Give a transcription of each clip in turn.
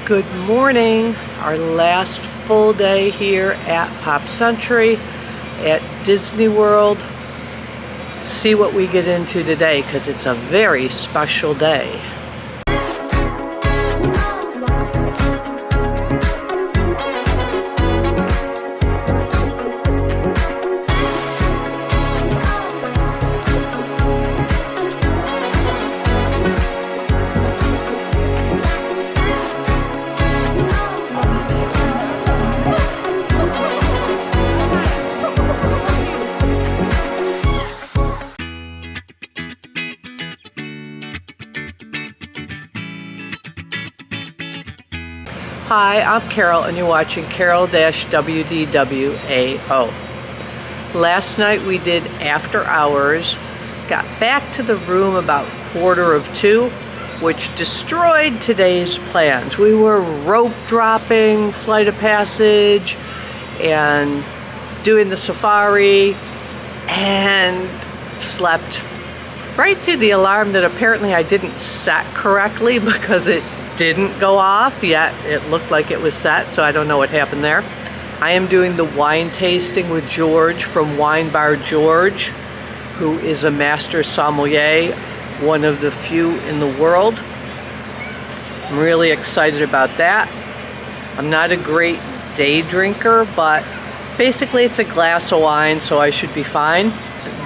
Good morning, our last full day here at Pop Century at Disney World. See what we get into today because it's a very special day. Hi, I'm Carol and you're watching CAROL-WDWAO. Last night we did after hours, got back to the room about 1:45, which destroyed today's plans. We were rope dropping, flight of passage, and doing the safari, and slept right to the alarm that apparently I didn't set correctly because it didn't go off yet. It looked like it was set, so I don't know what happened there. I am doing the wine tasting with George from Wine Bar George, who is a master sommelier, one of the few in the world. I'm really excited about that. I'm not a great day drinker, but basically it's a glass of wine, so I should be fine.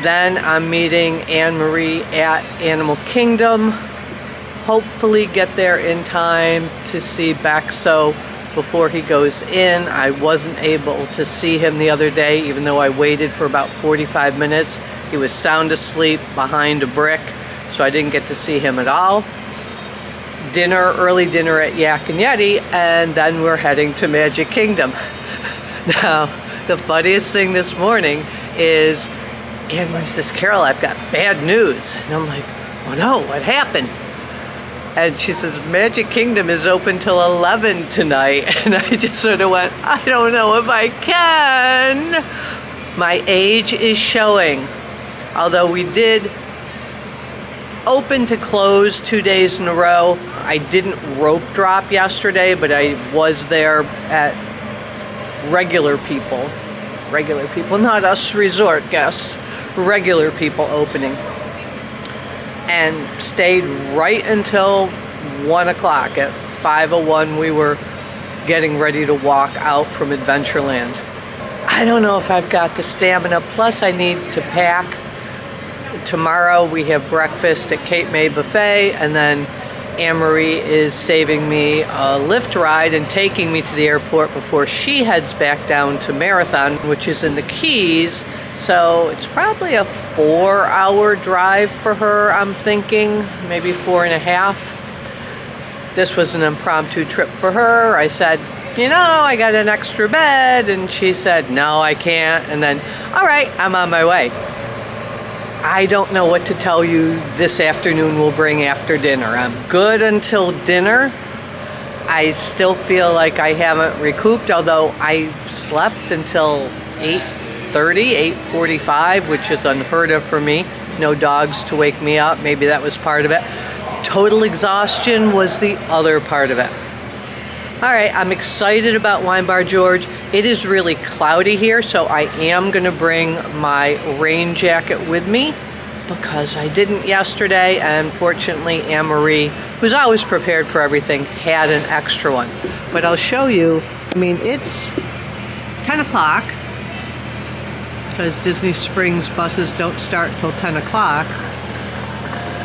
Then I'm meeting Anne-Marie at Animal Kingdom. Hopefully get there in time to see Bexo before he goes in. I wasn't able to see him the other day, even though I waited for about 45 minutes. He was sound asleep behind a brick, so I didn't get to see him at all. Dinner, early dinner at Yak Yeti, and then we're heading to Magic Kingdom. Now, the funniest thing this morning is Anne-Marie says, "Carol, I've got bad news." And I'm like, "Oh no, what happened?" And she says, "Magic Kingdom is open till 11 tonight." And I just sort of went, I don't know if I can. My age is showing. Although we did open to close 2 days in a row. I didn't rope drop yesterday, but I was there at regular people, not us resort guests, regular people opening. And stayed right until 1 o'clock. At 5:01 we were getting ready to walk out from Adventureland. I don't know if I've got the stamina, plus I need to pack. Tomorrow we have breakfast at Cape May Buffet, and then Anne-Marie is saving me a Lyft ride and taking me to the airport before she heads back down to Marathon, which is in the Keys. So it's probably a 4-hour drive for her, I'm thinking, maybe 4.5. This was an impromptu trip for her. I said, you know, I got an extra bed, and she said, no, I can't. And then, all right, I'm on my way. I don't know what to tell you this afternoon will bring after dinner. I'm good until dinner. I still feel like I haven't recouped, although I slept until 8:45, which is unheard of for me. No dogs to wake me up. Maybe that was part of it. Total exhaustion was the other part of it. All right, I'm excited about Wine Bar George. It is really cloudy here, so I am gonna bring my rain jacket with me because I didn't yesterday, and fortunately Anne-Marie, who's always prepared for everything, had an extra one. But I'll show you, I mean, it's 10 o'clock, because Disney Springs buses don't start till 10 o'clock.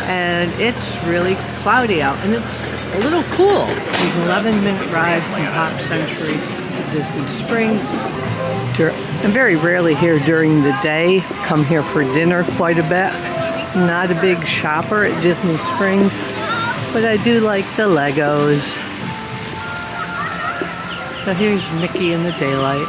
And it's really cloudy out, and it's a little cool. It's an 11-minute ride from Pop Century to Disney Springs. I'm very rarely here during the day. Come here for dinner quite a bit. Not a big shopper at Disney Springs, but I do like the Legos. So here's Mickey in the daylight.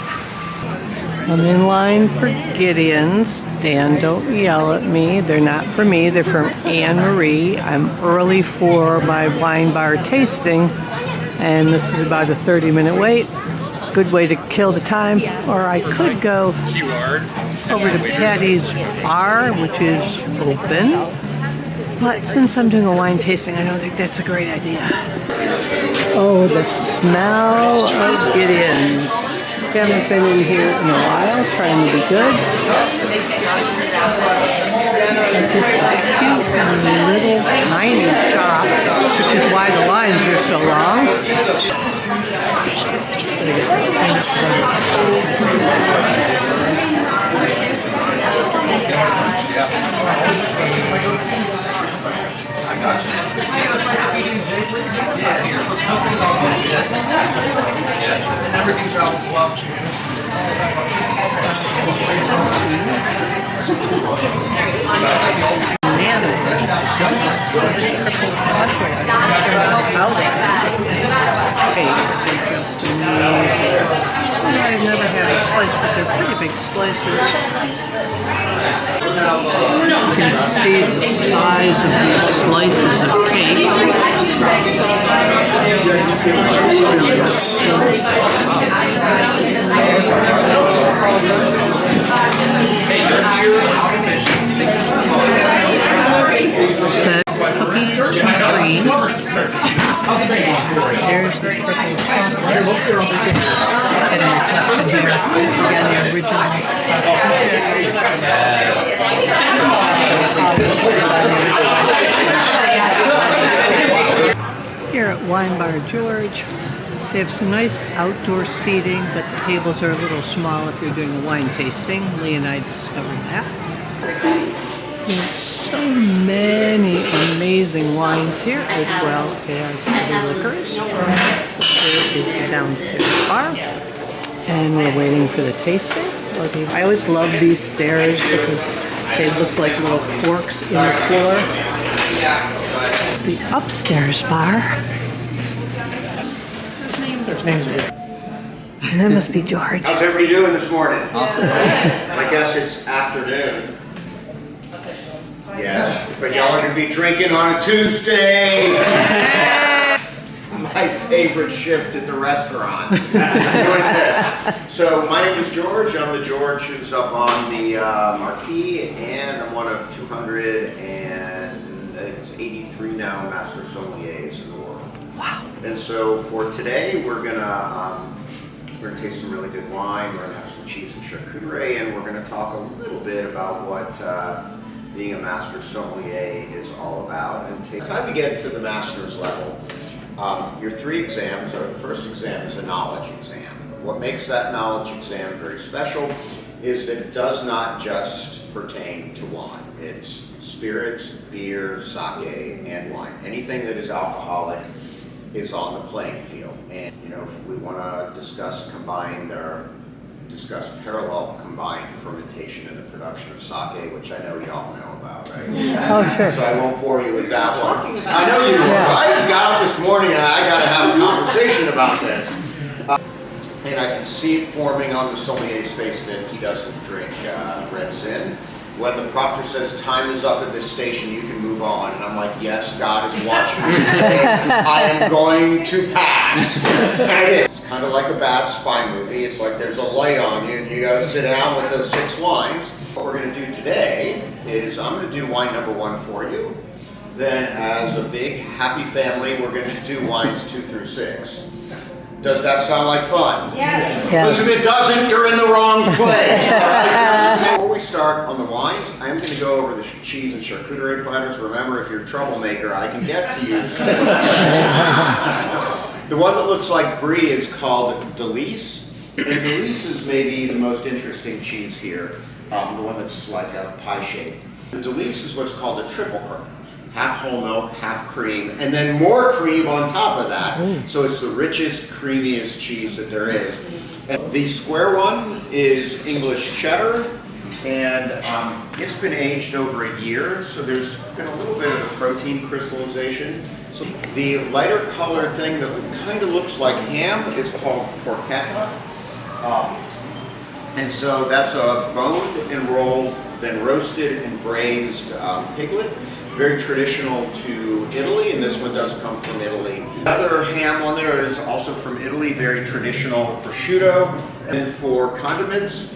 I'm in line for Gideon's. Dan, don't yell at me. They're not for me. They're from Anne-Marie. I'm early for my wine bar tasting, and this is about a 30-minute wait. Good way to kill the time. Or I could go over to Patty's Bar, which is open. But since I'm doing a wine tasting, I don't think that's a great idea. Oh, the smell of Gideon's. Haven't been in here in a while, trying to be good. It's just a cute little tiny shop, which is why the lines are so long. I got you. And everything travels well. I've never had a slice, but they're pretty big slices. You can see the size of these slices of cake. Hey, you're here on a mission. Take your time on it. Cookies and cream. There's the triple chocolate. Again, the original. Here at Wine Bar George, they have some nice outdoor seating, but the tables are a little small if you're doing a wine tasting. Lee and I discovered that. There's so many amazing wines here, as well as other liquors. Here is the downstairs bar, and we're waiting for the tasting. I always love these stairs because they look like little forks in the floor. The upstairs bar. That must be George. How's everybody doing this morning? Awesome. I guess it's afternoon. Yes, but y'all are going to be drinking on a Tuesday. My favorite shift at the restaurant. So my name is George. I'm the George who's up on the marquee, and I'm one of 283 now master sommeliers in the world. Wow. And so for today, we're gonna taste some really good wine. We're gonna have some cheese and charcuterie, and we're gonna talk a little bit about what being a master sommelier is all about. And it's time to get to the master's level. Your three exams are, the first exam is a knowledge exam. What makes that knowledge exam very special is that it does not just pertain to wine. It's spirits, beer, sake, and wine. Anything that is alcoholic is on the playing field. And you know, if we want to discuss parallel combined fermentation in the production of sake, which I know y'all know about, right? Oh, sure. So I won't bore you with that one. I know you will, right? You got up this morning and I got to have a conversation about this. And I can see it forming on the sommelier's face that he doesn't drink red zin. When the proctor says time is up at this station, you can move on. And I'm like, yes, God is watching me today. I am going to pass. And it is. It's kind of like a bad spy movie. It's like there's a light on you and you got to sit down with those 6 wines. What we're going to do today is I'm going to do wine number 1 for you. Then as a big happy family, we're going to do wines 2 through 6. Does that sound like fun? Yes. Listen, if it doesn't, you're in the wrong place. Right? Before we start on the wines, I'm going to go over the cheese and charcuterie platters. Remember, if you're a troublemaker, I can get to you. The one that looks like brie is called Delice. And Delice is maybe the most interesting cheese here, the one that's like a pie shape. The Delice is what's called a triple crown. Half whole milk, half cream, and then more cream on top of that. So it's the richest, creamiest cheese that there is. And the square one is English cheddar, and it's been aged over a year, so there's been a little bit of a protein crystallization. So the lighter colored thing that kind of looks like ham is called porchetta. And so that's a boned and rolled, then roasted and braised piglet. Very traditional to Italy, and this one does come from Italy. Another ham on there is also from Italy, very traditional prosciutto. And for condiments,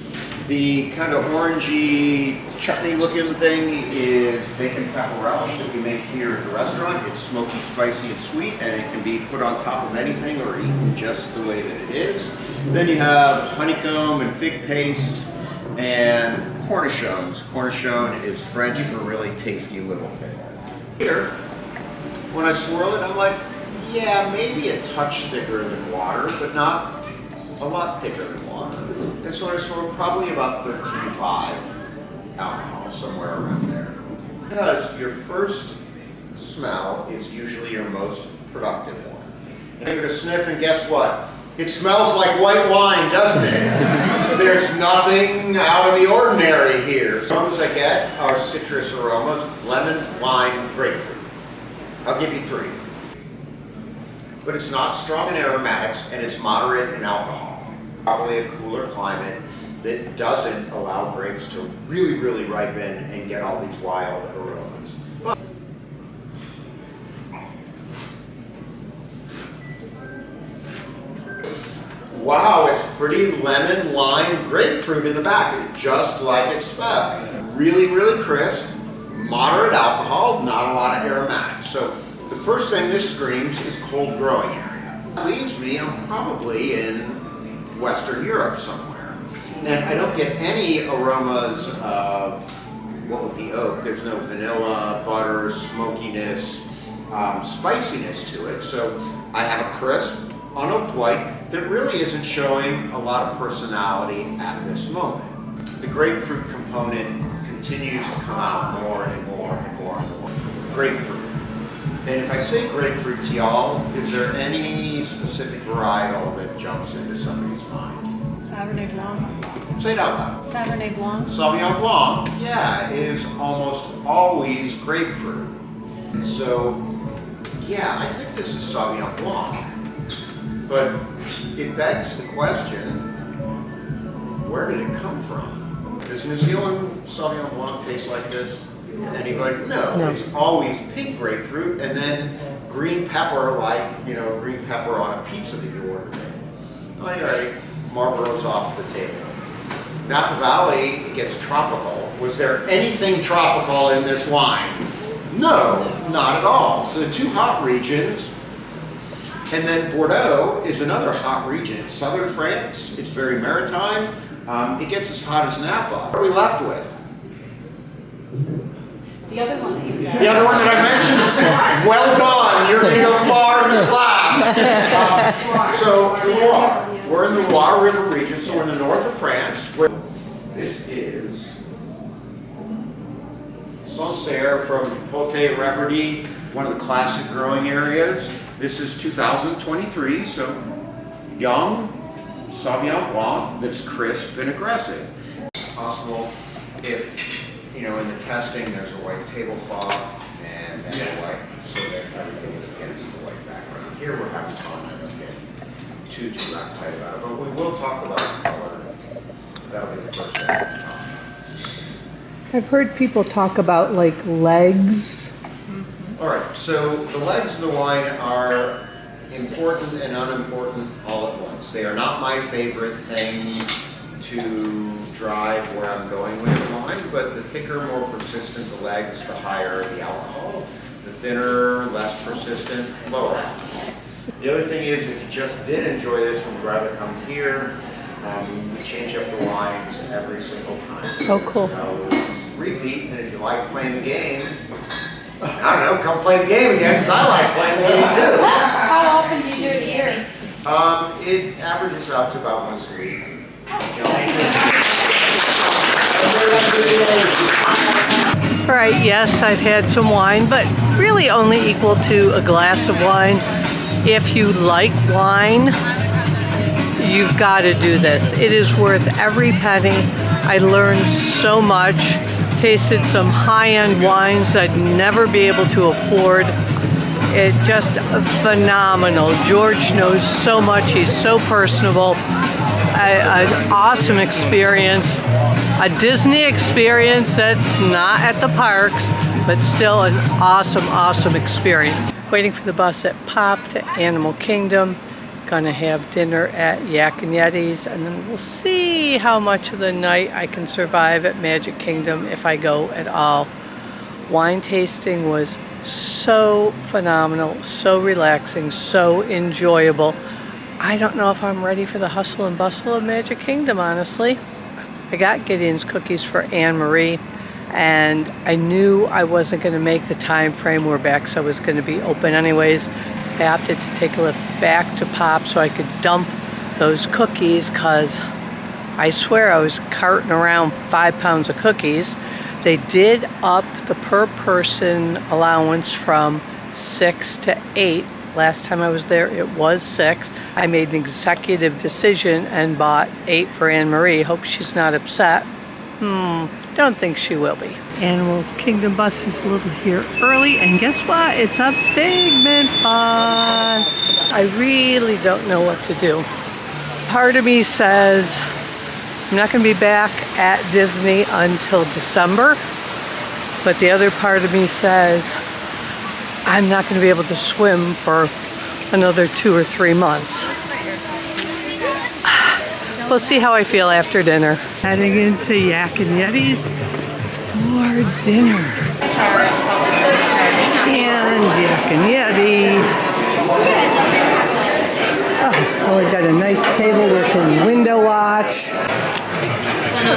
The kind of orangey chutney looking thing is bacon pepper relish that we make here at the restaurant. It's smoky, spicy, and sweet, and it can be put on top of anything or eaten just the way that it is. Then you have honeycomb and fig paste and cornichons. Cornichon is French for really tasty little pig. Here, when I swirl it, I'm like, yeah, maybe a touch thicker than water, but not a lot thicker than water. And so I swirl probably about 13.5 alcohol, somewhere around there. Because your first smell is usually your most productive one. And give it a sniff, and guess what? It smells like white wine, doesn't it? There's nothing out of the ordinary here. The aromas I get are citrus aromas: lemon, lime, grapefruit. I'll give you 3. But it's not strong in aromatics, and it's moderate in alcohol. Probably a cooler climate that doesn't allow grapes to really, really ripen and get all these wild aromas. Wow, it's pretty lemon, lime, grapefruit in the back, just like it's spelled. Really, really crisp, moderate alcohol, not a lot of aromatics. So the first thing this screams is cold growing area. That leaves me, I'm probably in Western Europe somewhere. And I don't get any aromas of what would be oak. There's no vanilla, butter, smokiness, spiciness to it. So I have a crisp, unoaked white that really isn't showing a lot of personality at this moment. The grapefruit component continues to come out more and more and more and more. Grapefruit. And if I say grapefruit to y'all, is there any specific varietal that jumps into somebody's mind? Sauvignon Blanc. Say it out loud. Sauvignon Blanc. Sauvignon Blanc, yeah, is almost always grapefruit. So, yeah, I think this is Sauvignon Blanc. But it begs the question, where did it come from? Does New Zealand Sauvignon Blanc taste like this? Anybody? No, it's always pink grapefruit and then green pepper, like, you know, green pepper on a pizza that you ordered. All right, Marlboro's off the table. Napa Valley, it gets tropical. Was there anything tropical in this wine? No, not at all. So the 2 hot regions. And then Bordeaux is another hot region. Southern France, it's very maritime. It gets as hot as Napa. What are we left with? The other one is The other one that I mentioned? Well done, you're going to go far in the class. So the Loire. We're in the Loire River region, so we're in the north of France. This is Sancerre from Pote-Reverdy, one of the classic growing areas. This is 2023, so young Sauvignon Blanc that's crisp and aggressive. Possible if, you know, in the testing there's a white tablecloth and then white, so that everything is against the white background. Here we're having fun. I don't get too uptight about it, but we will talk about color. That'll be the first thing. I've heard people talk about like legs. All right, so the legs of the wine are important and unimportant all at once. They are not my favorite thing to drive where I'm going with the wine, but the thicker, more persistent the legs, the higher the alcohol. The thinner, less persistent, lower. The other thing is, if you just did enjoy this and would rather come here, we change up the wines every single time. Oh, cool. Repeat, and if you like playing the game, I don't know, come play the game again, because I like playing the game too. How often do you do it here? It averages out to about once a week. All right, yes, I've had some wine, but really only equal to a glass of wine. If you like wine, you've got to do this. It is worth every penny. I learned so much. Tasted some high-end wines I'd never be able to afford. It's just phenomenal. George knows so much. He's so personable. An awesome experience. A Disney experience that's not at the parks, but still an awesome, awesome experience. Waiting for the bus at Pop to Animal Kingdom. Gonna have dinner at Yak Yeti's, and then we'll see how much of the night I can survive at Magic Kingdom if I go at all. Wine tasting was so phenomenal, so relaxing, so enjoyable. I don't know if I'm ready for the hustle and bustle of Magic Kingdom, honestly. I got Gideon's cookies for Anne-Marie, and I knew I wasn't going to make the time frame where Bex was going to be open anyways. I opted to take a lift back to Pop so I could dump those cookies, because I swear I was carting around 5 pounds of cookies. They did up the per person allowance from 6 to 8. Last time I was there, it was 6. I made an executive decision and bought 8 for Anne-Marie. Hope she's not upset. Don't think she will be. Animal Kingdom bus is a little here early, and guess what? It's a Figment bus. I really don't know what to do. Part of me says I'm not going to be back at Disney until December, but the other part of me says I'm not going to be able to swim for another 2 or 3 months. We'll see how I feel after dinner. Heading into Yak Yeti's for dinner. And Yak Yeti. Oh, we got a nice table we can window watch.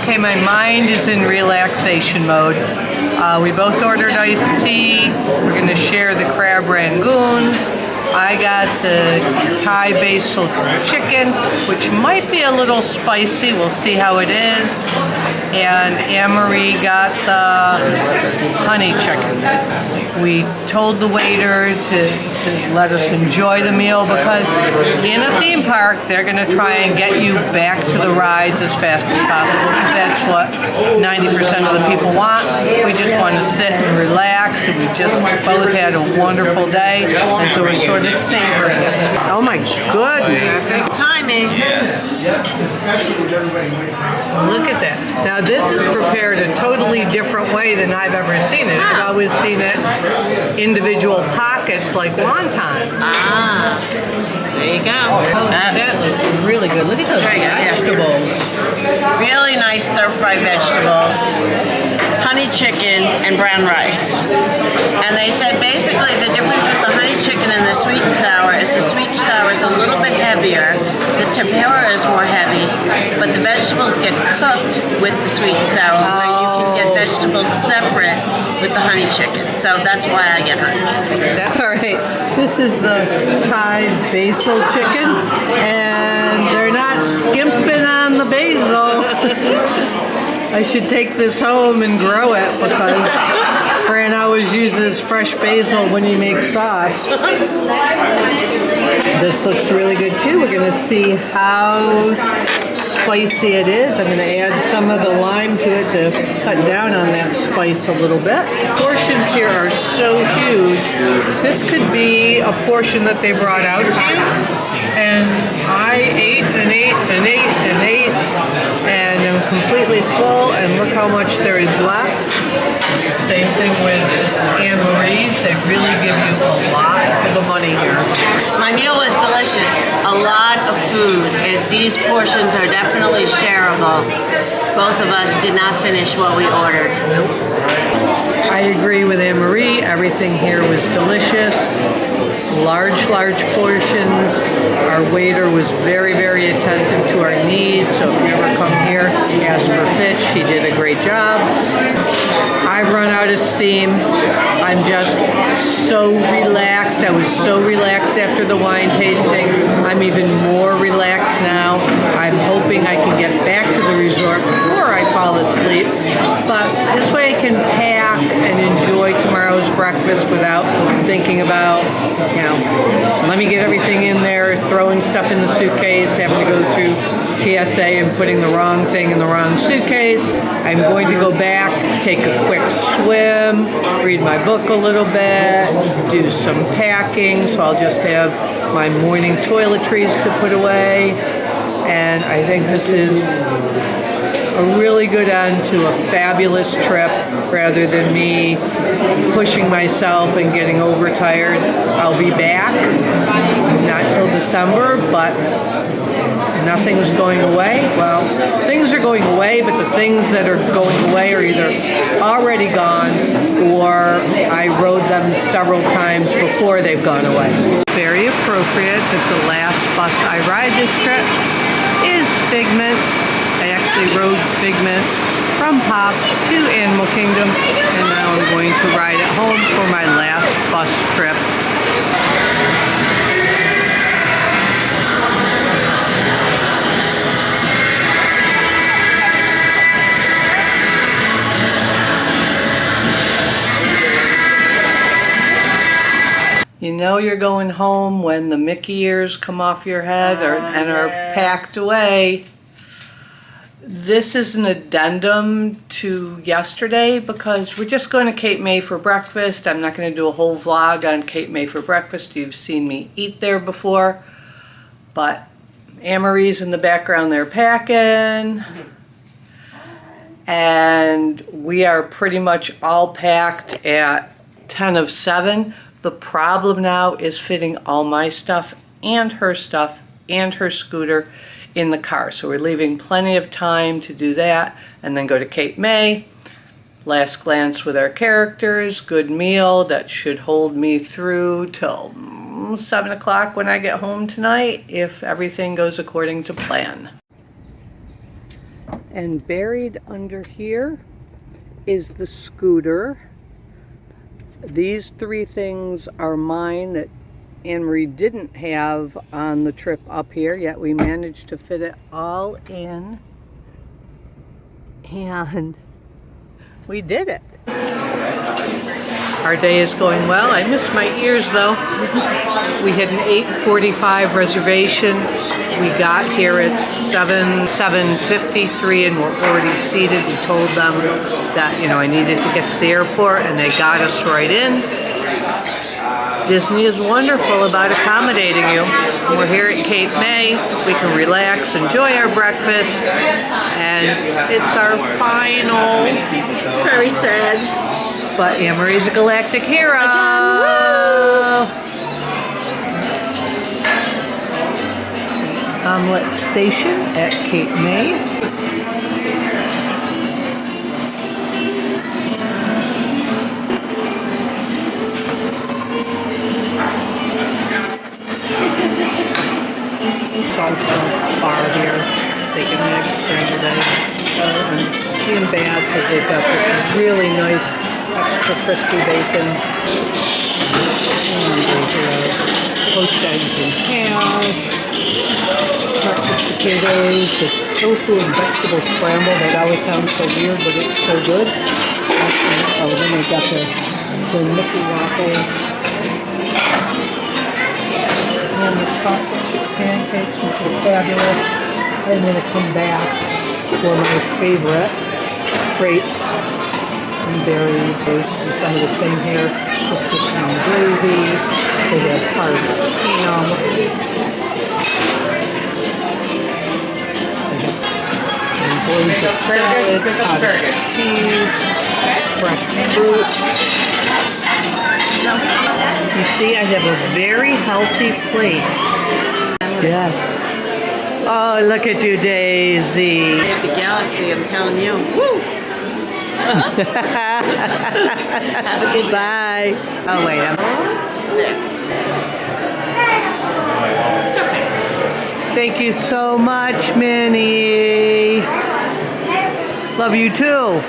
Okay, my mind is in relaxation mode. We both ordered iced tea. We're gonna share the crab rangoons. I got the Thai basil chicken, which might be a little spicy. We'll see how it is. And Anne-Marie got the honey chicken. We told the waiter to let us enjoy the meal, because in a theme park, they're gonna try and get you back to the rides as fast as possible. That's what 90% of the people want. We just want to sit and relax, and we just both had a wonderful day, and so we're sort of savoring it. Oh my goodness. Perfect timing. Look at that. Now this is prepared a totally different way than I've ever seen it. I've always seen it individual pockets like wontons. Ah, there you go. Oh, that looks really good. Look at those vegetables. Really nice stir-fry vegetables, honey chicken, and brown rice. And they said basically the difference with the honey chicken and the sweet and sour is the sweet and sour is a little bit heavier, the tempura is more heavy, but the vegetables get cooked with the sweet and sour, where you can get vegetables separate with the honey chicken. So that's why I get honey chicken. All right, this is the Thai basil chicken, and they're not skimping on the basil. I should take this home and grow it, because Fran always uses fresh basil when he makes sauce. This looks really good too. We're gonna see how spicy it is. I'm gonna add some of the lime to it to cut down on that spice a little bit. Portions here are so huge. This could be a portion that they brought out to you. And I ate and ate and ate and ate, and I'm completely full, and look how much there is left. Same thing with Anne-Marie's. They really give you a lot for the money here. My meal was delicious. A lot of food. These portions are definitely shareable. Both of us did not finish what we ordered. I agree with Anne-Marie. Everything here was delicious. Large portions. Our waiter was very, very attentive to our needs, so if you ever come here, ask for Fitch. He did a great job. I've run out of steam. I'm just so relaxed. I was so relaxed after the wine tasting. I'm even more relaxed now. I'm hoping I can get back to the resort before I fall asleep, but this way I can pack and enjoy tomorrow's breakfast without thinking about, let me get everything in there, throwing stuff in the suitcase, having to go through TSA and putting the wrong thing in the wrong suitcase. I'm going to go back, take a quick swim, read my book a little bit, do some packing, so I'll just have my morning toiletries to put away. And I think this is a really good end to a fabulous trip, rather than me pushing myself and getting overtired. I'll be back not till December, but nothing's going away. Well, things are going away, but the things that are going away are either already gone or I rode them several times before they've gone away. It's very appropriate that the last bus I ride this trip is Figment. I actually rode Figment from Pop to Animal Kingdom, and now I'm going to ride it home for my last bus trip. You know you're going home when the Mickey ears come off your head and are packed away. This is an addendum to yesterday because we're just going to Cape May for breakfast. I'm not going to do a whole vlog on Cape May for breakfast. You've seen me eat there before. But Anne-Marie's in the background there packing. And we are pretty much all packed at 10 of 7. The problem now is fitting all my stuff and her scooter in the car. So we're leaving plenty of time to do that and then go to Cape May. Last glance with our characters, good meal that should hold me through till 7 o'clock when I get home tonight if everything goes according to plan. And buried under here is the scooter. These 3 things are mine that Anne-Marie didn't have on the trip up here, yet we managed to fit it all in. And we did it. Our day is going well. I missed my ears though. We had an 8:45 reservation. We got here at 7:53 and we're already seated. We told them that, you know, I needed to get to the airport and they got us right in. Disney is wonderful about accommodating you. We're here at Cape May. We can relax, enjoy our breakfast, and it's our final. It's very sad. But Anne-Marie's a galactic hero. Omelette Station at Cape May. Also bar here, steak and eggs during the day. And being bad because they've got this really nice extra crispy bacon. And poached eggs and hash. Breakfast potatoes, the tofu and vegetable scramble. That always sounds so weird, but it's so good. Oh, then they got the Mickey waffles. And the chocolate chip pancakes, which are fabulous. I'm going to come back for my favorite, crepes and berries. And some of the same here, biscuits and gravy. They have part of ham. And Bourgeois salad, cottage cheese, fresh fruit. You see, I have a very healthy plate. Yes. Oh, look at you, Daisy. It's the galaxy, I'm telling you. Woo! Have a good day. Bye. Oh, wait. Thank you so much, Minnie. Love you too.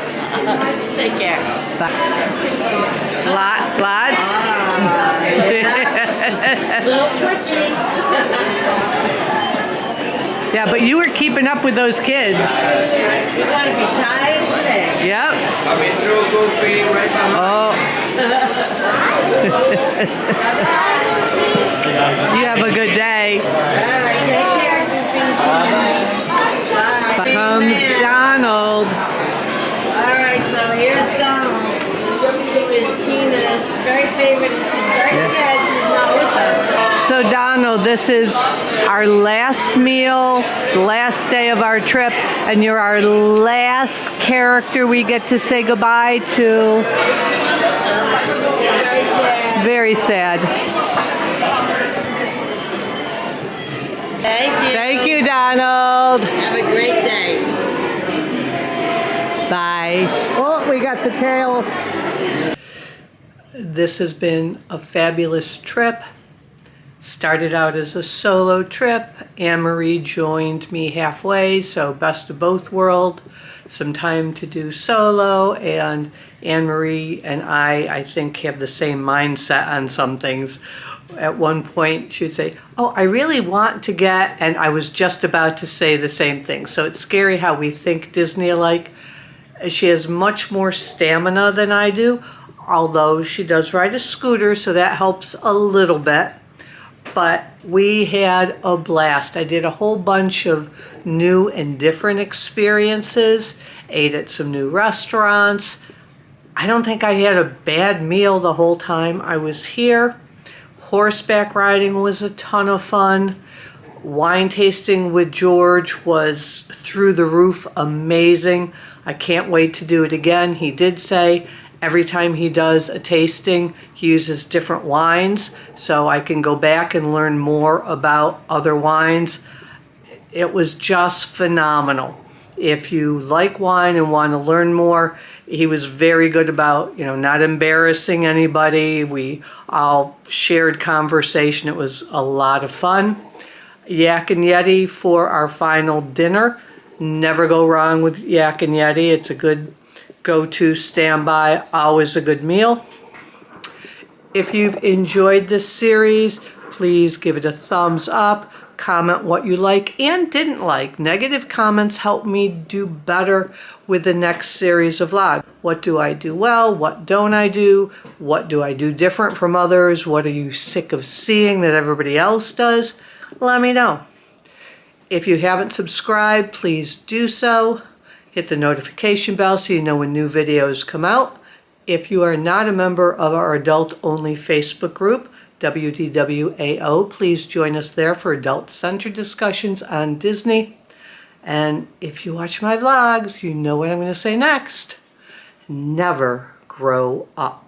Take care. Bye. Lots? Little twitchy. Yeah, but you were keeping up with those kids. You're gonna be tired today. Yep. I've been through Goofy right now. Oh. You have a good day. Alright, take care. Bye. Comes Donald. Alright, so here's Donald, who is Tina's very favorite, and she's very sad she's not with us. So Donald, this is our last meal, the last day of our trip, and you're our last character we get to say goodbye to. Very sad. Very sad. Thank you. Thank you, Donald. Have a great day. Bye. Oh, we got the tail. This has been a fabulous trip. Started out as a solo trip. Anne-Marie joined me halfway, so best of both worlds. Some time to do solo, and Anne-Marie and I think, have the same mindset on some things. At one point, she'd say, oh, I really want to get, and I was just about to say the same thing. So it's scary how we think Disney alike. She has much more stamina than I do, although she does ride a scooter, so that helps a little bit. But we had a blast. I did a whole bunch of new and different experiences, ate at some new restaurants. I don't think I had a bad meal the whole time I was here. Horseback riding was a ton of fun. Wine tasting with George was through the roof amazing. I can't wait to do it again. He did say every time he does a tasting, he uses different wines, so I can go back and learn more about other wines. It was just phenomenal. If you like wine and want to learn more, he was very good about, not embarrassing anybody. We all shared conversation. It was a lot of fun. Yak and Yeti for our final dinner. Never go wrong with Yak and Yeti. It's a good go-to standby, always a good meal. If you've enjoyed this series, please give it a thumbs up, comment what you like and didn't like. Negative comments help me do better with the next series of vlogs. What do I do well? What don't I do? What do I do different from others? What are you sick of seeing that everybody else does? Let me know. If you haven't subscribed, please do so. Hit the notification bell so you know when new videos come out. If you are not a member of our adult-only Facebook group, WDWAO, please join us there for adult-centered discussions on Disney. And if you watch my vlogs, you know what I'm going to say next. Never grow up.